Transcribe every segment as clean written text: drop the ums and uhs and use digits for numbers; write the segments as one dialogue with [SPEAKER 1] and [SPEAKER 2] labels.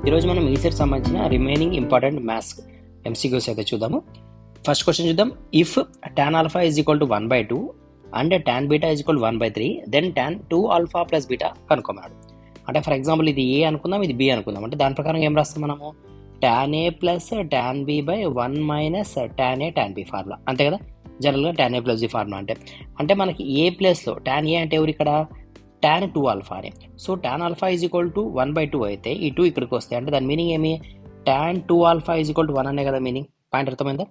[SPEAKER 1] ఈరోజు మనం ఈ సెట్ సంబంధించిన రిమైనింగ్ ఇంపార్టెంట్ మ్యాథ్స్ ఎంసీక్యూస్ అయితే చూద్దాము. ఫస్ట్ క్వశ్చన్ చూద్దాం. If tan alpha is equal to 1/2 and tan beta is equal 1/3 then tan 2 alpha plus beta కనుక్కోమన్నాడు. అంటే ఫర్ ఎగ్జాంపుల్ ఇది ఏ అనుకుందాం, ఇది బి అనుకుందాం. అంటే దాని ప్రకారం ఏం రాస్తాం మనము? tan a plus tan b by 1 minus tan a tan b formula, అంతే కదా. జనరల్గా tan a plus b formula అంటే మనకి ఏ ప్లేస్లో tan a అంటే ఎవరు ఇక్కడ? tan 2 ఆల్ఫా అని. So tan alpha is equal to 1/2 అయితే ఈ 2 ఇక్కడికి వస్తాయి. అంటే దాని మీనింగ్ ఏమి? tan 2 alpha is equal to 1 అనే కదా మీనింగ్. పాయింట్ అర్థమైందా?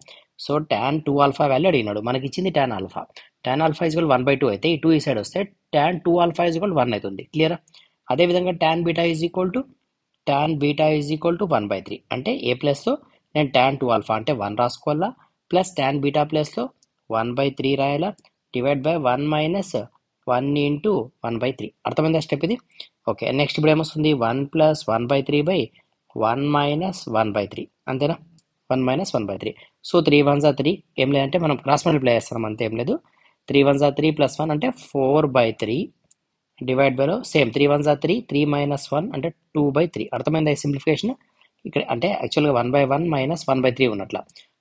[SPEAKER 1] సో tan 2 ఆల్ఫా వాల్యూ అడిగినాడు, మనకి ఇచ్చింది tan alpha. tan alpha is equal 1/2 అయితే ఈ 2 ఈ సైడ్ వస్తే tan 2 ఆల్ఫా ఈజ్ ఈక్వల్ 1 అవుతుంది. క్లియరా? అదేవిధంగా tan beta is equal to 1/3 అంటే ఏ ప్లస్లో నేను tan 2 ఆల్ఫా అంటే 1 రాసుకోవాలా, ప్లస్ tan బీటా ప్లస్లో 1/3 రాయాలా, డివైడ్ బై 1 మైనస్ 1 ఇంటూ 1/3. అర్థమైందా స్టెప్ ఇది? ఓకే, నెక్స్ట్ ఇప్పుడు ఏమొస్తుంది? 1 ప్లస్ 1/3 బై 1 మైనస్ 1/3, అంతేనా? 1 మైనస్ 1/3. సో 3 1s are 3, ఏం లేదంటే మనం క్రాస్ మల్టిప్లై చేస్తాం, అంతే, ఏం లేదు. 3 1s are 3 ప్లస్ 1 అంటే 4/3 డివైడ్ బైలో సేమ్ 3 1s are 3, 3 మైనస్ 1 అంటే 2/3. అర్థమైందా ఈ సింప్లిఫికేషన్? ఇక్కడ అంటే యాక్చువల్గా 1/1 మైనస్ 1/3 ఉన్నట్ల.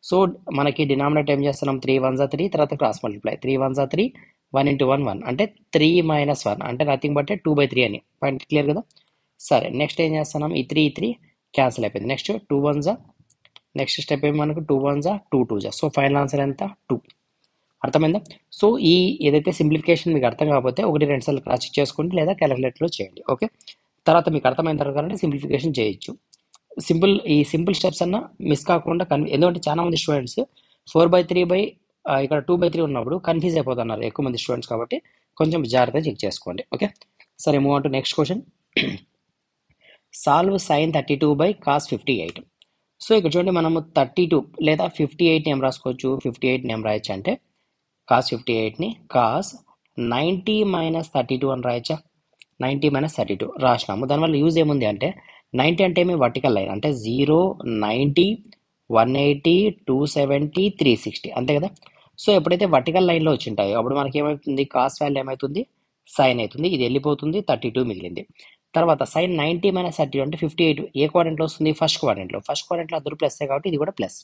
[SPEAKER 1] సో మనకి డినామినేటర్ ఏం చేస్తున్నాం? 3 1s are 3, తర్వాత cross multiply 3 1s are 3, 1 into 1 1 అంటే 3 మైనస్ 1 అంటే నథింగ్ బట్ 2/3 అని. పాయింట్ క్లియర్ కదా? సరే, నెక్స్ట్ ఏం చేస్తున్నాం? ఈ 3 క్యాన్సిల్ అయిపోయింది. నెక్స్ట్ 2 1s, నెక్స్ట్ స్టెప్ ఏమి మనకు 2 1s 2 2s. So final answer ఎంత? 2. అర్థమైందా? సో ఈ ఏదైతే సింప్లిఫికేషన్ మీకు అర్థం కాకపోతే 1 2 సార్లు క్రాస్ చెక్ చేసుకోండి, లేదా క్యాలిక్యులేటర్లో చేయండి. ఓకే, తర్వాత మీకు అర్థమైన తర్వాత సింప్లిఫికేషన్ చేయొచ్చు. ఈ సింపుల్ స్టెప్స్ అన్న మిస్ కాకుండా ఎందుకంటే చాలా మంది స్టూడెంట్స్ 4/3 బై ఇక్కడ 2/3 ఉన్నప్పుడు కన్ఫ్యూజ్ అయిపోతున్నారు ఎక్కువ మంది స్టూడెంట్స్, కాబట్టి కొంచెం జాగ్రత్తగా చెక్ చేసుకోండి. ఓకే, సరే, move on to next question. Solve sin 32 by cos 58. So ఇక్కడ చూడండి, మనము 32 లేదా 58 ఏం రాసుకోవచ్చు? 58 ఏం రాయొచ్చు అంటే cos 58ని cos 90 మైనస్ 32 అని రాయొచ్చా? 90 మైనస్ 32 రాసినాము. దానివల్ల యూజ్ ఏముంది అంటే 90 అంటే ఏమి? వర్టికల్ లైన్ అంటే 0 90 180 270 360, అంతే కదా. సో ఎప్పుడైతే వర్టికల్ లైన్లో వచ్చింటాయో అప్పుడు మనకి ఏమవుతుంది? కాస్ వాల్యూ ఏమవుతుంది? సైన్ అవుతుంది. ఇది వెళ్ళిపోతుంది, 32 మిగిలింది. తర్వాత సైన్ 90 మైనస్ 32 అంటే 58 ఏ క్వాడ్రంట్లో వస్తుంది? ఫస్ట్ క్వాడ్రంట్లో అందరూ ప్లస్ కాబట్టి ఇది కూడా ప్లస్.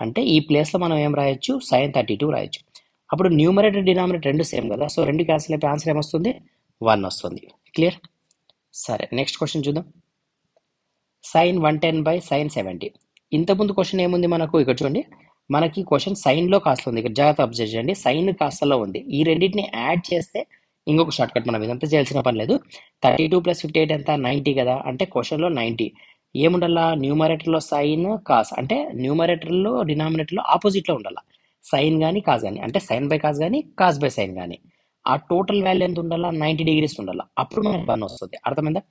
[SPEAKER 1] అంటే ఈ ప్లేస్లో మనం ఏం రాయొచ్చు? sin 32 రాయొచ్చు. అప్పుడు న్యూమరేటర్ డినామినేటర్ రెండు సేమ్ కదా, సో రెండు క్యాన్సిల్ అయిపోయి ఆన్సర్ ఏమొస్తుంది? 1 వస్తుంది. క్లియర్? సరే, నెక్స్ట్ క్వశ్చన్ చూద్దాం. sin 110 by sin 70. ఇంతకుముందు క్వశ్చన్ ఏముంది మనకు? ఇక్కడ చూడండి, మనకి క్వశ్చన్ సైన్లో కాస్త ఉంది. ఇక్కడ జాగ్రత్త అబ్జర్వ్ చేయండి, సైన్ కాస్తలో ఉంది. ఈ రెండింటిని యాడ్ చేస్తే ఇంకొక షార్ట్ కట్, మనం ఇదంతా చేయాల్సిన పని లేదు. 32 ప్లస్ 58 ఎంత? 90 కదా. అంటే క్వశ్చన్లో 90 ఏముండాలా? న్యూమరేటర్లో సైన్ కాస్ అంటే న్యూమరేటర్లో డినామినేటర్లో ఆపోజిట్లో ఉండాలా. సైన్ కానీ కాస్ కానీ, అంటే సైన్ బై కాస్ కానీ కాస్ బై సైన్ కానీ, ఆ టోటల్ వాల్యూ ఎంత ఉండాలా? 90 డిగ్రీస్ ఉండాలా. అప్పుడు మనకు 1 వస్తుంది. అర్థమైందా?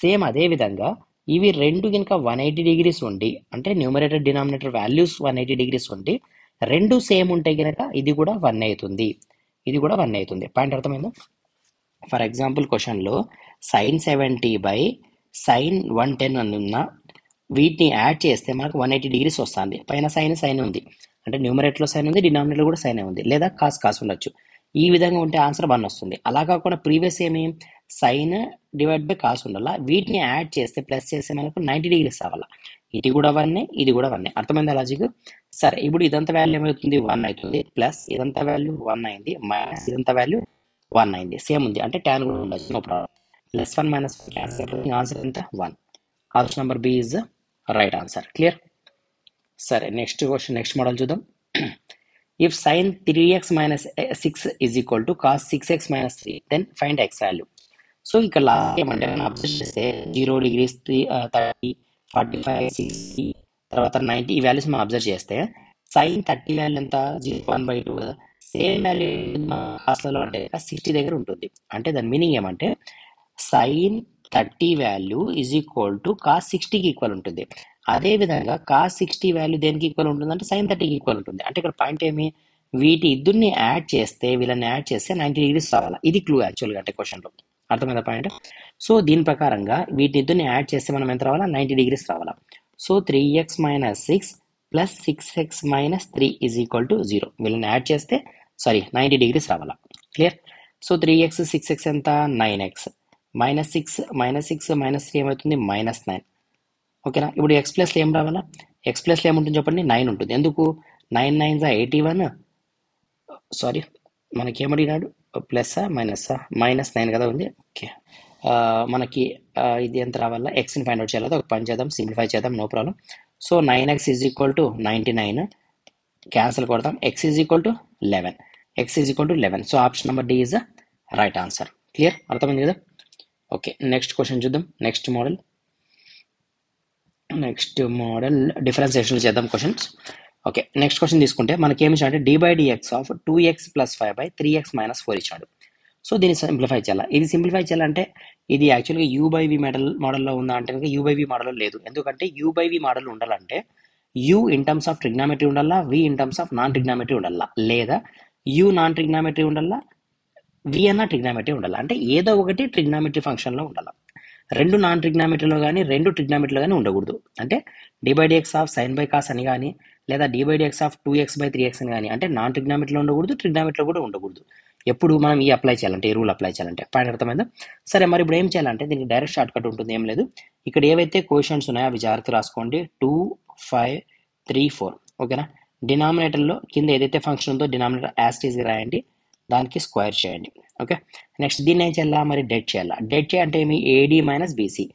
[SPEAKER 1] సేమ్ అదే విధంగా ఇవి రెండు కనుక 180 డిగ్రీస్ ఉండి, అంటే న్యూమరేటర్ డినామినేటర్ వాల్యూస్ 180 డిగ్రీస్ ఉండి రెండు సేమ్ ఉంటే కనుక ఇది కూడా 1 అవుతుంది, ఇది కూడా 1 అవుతుంది. పాయింట్ అర్థమైందా? ఫర్ ఎగ్జాంపుల్ క్వశ్చన్లో sin 70 బై sin 110 అని ఉన్న వీటిని యాడ్ చేస్తే మనకు 180 డిగ్రీస్ వస్తుంది. పైన సైన్ ఉంది అంటే న్యూమరేటర్లో సైన్ ఉంది, డినామినేటర్ కూడా సైన్ ఉంది, లేదా కాస్ ఉండొచ్చు. ఈ విధంగా ఉంటే ఆన్సర్ 1 వస్తుంది. అలా కాకుండా ప్రీవియస్ ఏమి? సైన్ డివైడ్ బై కాస్ ఉండాలా, వీటిని యాడ్ చేస్తే ప్లస్ చేస్తే మనకు 90 డిగ్రీస్ రావాలా. ఇది కూడా 1, ఇది కూడా 1. అర్థమైందా లాజిక్? సరే, ఇప్పుడు ఇదంతా వాల్యూ ఏమవుతుంది? 1 అవుతుంది. ప్లస్ ఇదంతా వాల్యూ 1 అయింది, మైనస్ ఇదంతా వాల్యూ 1 అయింది. సేమ్ ఉంది అంటే tan కూడా ఉండొచ్చు, no problem. Plus 1 minus answer ఎంత? 1. Option number B is right answer. Clear? సరే, నెక్స్ట్ క్వశ్చన్, నెక్స్ట్ మోడల్ చూద్దాం. If sin 3x minus 6 is equal to cos 6x minus 3 then find x value. So ఇక్కడ last ఏమంటే మనం observe చేస్తే 0 degrees 30 45 60 తర్వాత 90 ఈ values మనం అబ్జర్వ్ చేస్తే sin 30 వాల్యూ ఎంత? 1/2 కదా. సేమ్ వాల్యూ కాస్లలో అంటే 60 దగ్గర ఉంటుంది. అంటే దాని మీనింగ్ ఏమంటే sin 30 value is equal to cos 60కి ఈక్వల్ ఉంటుంది. అదేవిధంగా కాస్ 60 వాల్యూ దేనికి ఈక్వల్ ఉంటుంది అంటే sin 30కి ఈక్వల్ ఉంటుంది. అంటే ఇక్కడ పాయింట్ ఏమి? వీటి ఇద్దరిని యాడ్ చేస్తే, వీళ్ళని యాడ్ చేస్తే 90 డిగ్రీస్ రావాలా. ఇది క్లూ యాక్చువల్గా అంటే క్వశ్చన్లో. అర్థమైందా పాయింట్? సో దీని ప్రకారంగా వీటి ఇద్దరిని యాడ్ చేస్తే మనం ఎంత రావాలా? 90 డిగ్రీస్ రావాలా. So 3x minus 6 plus 6x minus 3 is equal to 0. వీళ్ళని యాడ్ చేస్తే 90 డిగ్రీస్ రావాలా. క్లియర్? సో 3x 6x ఎంత? 9x మైనస్ 6 మైనస్ 3 ఏమవుతుంది? -9. ఓకేనా. ఇప్పుడు ఎక్స్ ప్లస్లో ఏం రావాలా, ఎక్స్ ప్లస్లో ఏముంటుంది చెప్పండి, 9 ఉంటుంది. ఎందుకు 9 9 81, సారీ మనకి ఏమడిగినాడు, ప్లస్సా మైనస్సా, -9 కదా ఉంది. ఓకే, మనకి ఇది ఎంత రావాలా, ఎక్స్ని ఫైండ్ అవుట్ చేయాలి. ఒక పని చేద్దాం, సింప్లిఫై చేద్దాం, no problem. So 9x is equal to 99, cancel కొడతాం, x is equal to 11, x is equal to 11. So option number D is right answer. Clear, అర్థమైంది కదా. ఓకే, నెక్స్ట్ క్వశ్చన్ చూద్దాం. నెక్స్ట్ మోడల్ డిఫరెన్సియేషన్ చేద్దాం questions. Okay, next question తీసుకుంటే మనకి ఏమి ఇచ్చాడంటే d/dx of 2x + 5 3x - 4 ఇచ్చాడు. సో దీన్ని సింప్లిఫై చేయాలి. ఇది సింప్లిఫై చేయాలంటే ఇది యాక్చువల్గా u/v మోడల్లో ఉందా అంటే కనుక u/v మోడల్లో లేదు. ఎందుకంటే u/v మోడల్ ఉండాలంటే u in terms of trigonometry ఉండాలా, v in terms of non trigonometry ఉండాలా, లేదా u నాన్ ట్రిగ్నామెట్రీ ఉండాలా, v అన్న ట్రిగ్నామెట్రీ ఉండాలా. అంటే ఏదో ఒకటి ట్రిగ్నామెట్రీ ఫంక్షన్లో ఉండాలి. రెండు నాన్ ట్రిగ్నామెట్రీలో కానీ రెండు ట్రిగ్నామెట్రీలో కానీ ఉండకూడదు. అంటే d/dx of sin by cos అని కానీ, లేదా d/dx ఆఫ్ 2x/3x అని కానీ, అంటే నాన్ ట్రిగ్నామెట్రీలో ఉండకూడదు, ట్రిగ్నామెట్రీలో కూడా ఉండకూడదు. ఎప్పుడు మనం ఈ అప్లై చేయాలంటే, ఈ రూల్ అప్లై చేయాలంటే. పాయింట్ అర్థమైందా. సరే, మరి ఇప్పుడు ఏం చేయాలంటే దీనికి డైరెక్ట్ షార్ట్ కట్ ఉంటుంది, ఏం లేదు. ఇక్కడ ఏవైతే క్వశ్చన్స్ ఉన్నాయో అవి జాగ్రత్త రాసుకోండి. 2 5 3 4 ఓకేనా. డినామినేటర్లో కింద ఏదైతే ఫంక్షన్ ఉందో డినామినేటర్ యాస్టీస్గా రాయండి, దానికి స్క్వేర్ చేయండి. ఓకే, నెక్స్ట్ దీన్ని ఏం చేయాలా, మరి డెట్ చేయాలా. డెట్ చేయాలంటే ఏమి, ఏడి మైనస్ బీసీ.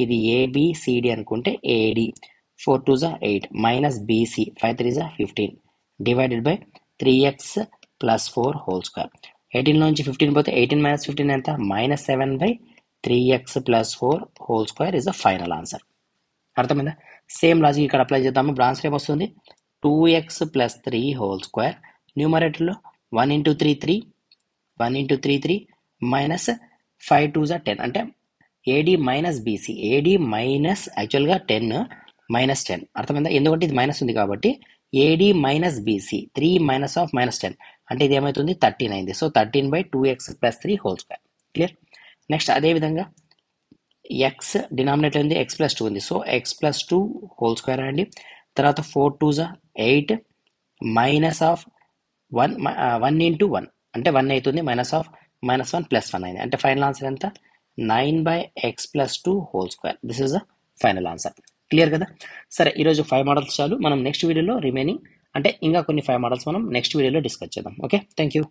[SPEAKER 1] ఇది ఏబిసిడి అనుకుంటే AD 4 2 8 minus BC 5 3 15 divided by 3x + 4 whole square. 18 నుంచి 15 పోతే 18 - 15 ఎంత, -7/3x + 4 whole square is the final answer. అర్థమైందా. సేమ్ లాజిక్ ఇక్కడ అప్లై చేద్దాము. ఇప్పుడు ఆన్సర్ ఏమొస్తుంది, 2x + 3 హోల్ స్క్వేర్. న్యూమరేటర్లో 1 × 3 3, 1 × 3 3 మైనస్ 5 2 10, అంటే AD minus BC, AD minus యాక్చువల్గా 10 -10. అర్థమైందా, ఎందుకంటే ఇది మైనస్ ఉంది కాబట్టి AD minus BC 3 minus of -10, అంటే ఇది ఏమవుతుంది 13 అయింది. So 13/2x + 3 whole square. Clear. Next అదేవిధంగా ఎక్స్ డినామినేటర్ ఉంది, x + 2 ఉంది. సో x + 2 హోల్ స్క్వేర్ అండి. తర్వాత 4 2 8 మైనస్ ఆఫ్ 1 × 1 అంటే 1 అవుతుంది, మైనస్ ఆఫ్ -1 + 1 అయింది. అంటే ఫైనల్ ఆన్సర్ ఎంత, 9/x + 2 whole square. This is the final answer. Clear కదా. సరే, ఈరోజు 5 మోడల్స్ చాలు. మనం నెక్స్ట్ వీడియోలో రిమైనింగ్ అంటే ఇంకా కొన్ని 5 మోడల్స్ మనం నెక్స్ట్ వీడియోలో డిస్కస్ చేద్దాం. Okay, thank you.